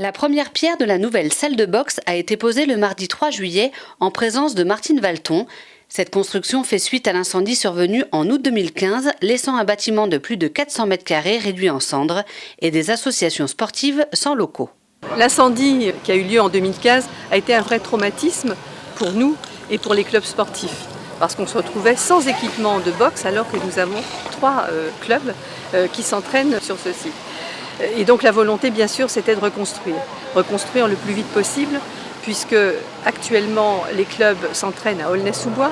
La première pierre de la nouvelle salle de boxe a été posée le mardi 3 juillet en présence de Martine Valton. Cette construction fait suite à l'incendie survenu en août 2015, laissant un bâtiment de plus de 400 mètres carrés réduit en cendres et des associations sportives sans locaux. L'incendie qui a eu lieu en 2015 a été un vrai traumatisme pour nous et pour les clubs sportifs. Parce qu'on se retrouvait sans équipement de boxe alors que nous avons 3 clubs qui s'entraînent sur ce site. Et donc la volonté, bien sûr, c'était de reconstruire le plus vite possible, puisque actuellement les clubs s'entraînent à Aulnay-sous-Bois,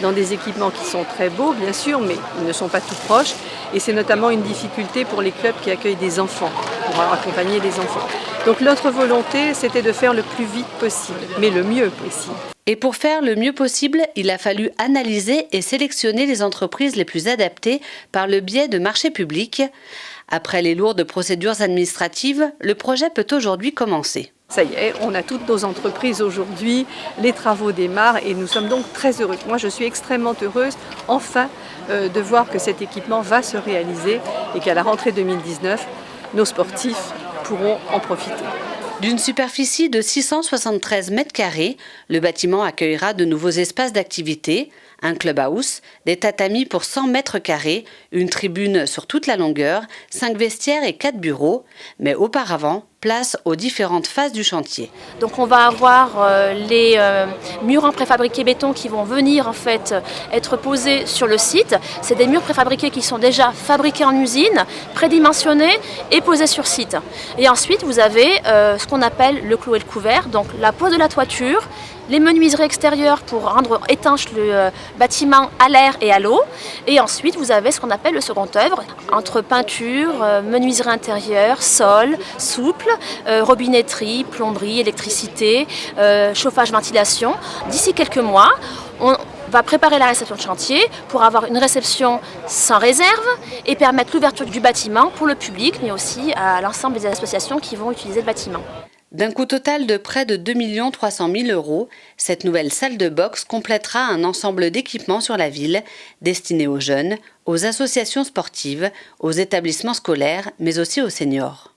dans des équipements qui sont très beaux, bien sûr, mais ils ne sont pas tout proches. Et c'est notamment une difficulté pour les clubs qui accueillent des enfants, pour accompagner les enfants. Donc notre volonté, c'était de faire le plus vite possible, mais le mieux possible. Et pour faire le mieux possible, il a fallu analyser et sélectionner les entreprises les plus adaptées par le biais de marchés publics. Après les lourdes procédures administratives, le projet peut aujourd'hui commencer. Ça y est, on a toutes nos entreprises aujourd'hui, les travaux démarrent et nous sommes donc très heureux. Moi, je suis extrêmement heureuse, enfin, de voir que cet équipement va se réaliser et qu'à la rentrée 2019, nos sportifs pourront en profiter. D'une superficie de 673 mètres carrés, le bâtiment accueillera de nouveaux espaces d'activité, un clubhouse, des tatamis pour 100 mètres carrés, une tribune sur toute la longueur, 5 vestiaires et 4 bureaux. Mais auparavant, place aux différentes phases du chantier. Donc on va avoir les murs en préfabriqué béton qui vont venir en fait être posés sur le site. C'est des murs préfabriqués qui sont déjà fabriqués en usine, prédimensionnés et posés sur site. Et ensuite vous avez ce qu'on appelle le clos et le couvert, donc la pose de la toiture, les menuiseries extérieures pour rendre étanche le bâtiment à l'air et à l'eau. Et ensuite, vous avez ce qu'on appelle le second œuvre, entre peinture, menuiserie intérieure, sol, souple, robinetterie, plomberie, électricité, chauffage, ventilation. D'ici quelques mois, on va préparer la réception de chantier pour avoir une réception sans réserve et permettre l'ouverture du bâtiment pour le public, mais aussi à l'ensemble des associations qui vont utiliser le bâtiment. D'un coût total de près de 2 300 000 €, cette nouvelle salle de boxe complétera un ensemble d'équipements sur la ville, destinés aux jeunes, aux associations sportives, aux établissements scolaires, mais aussi aux seniors.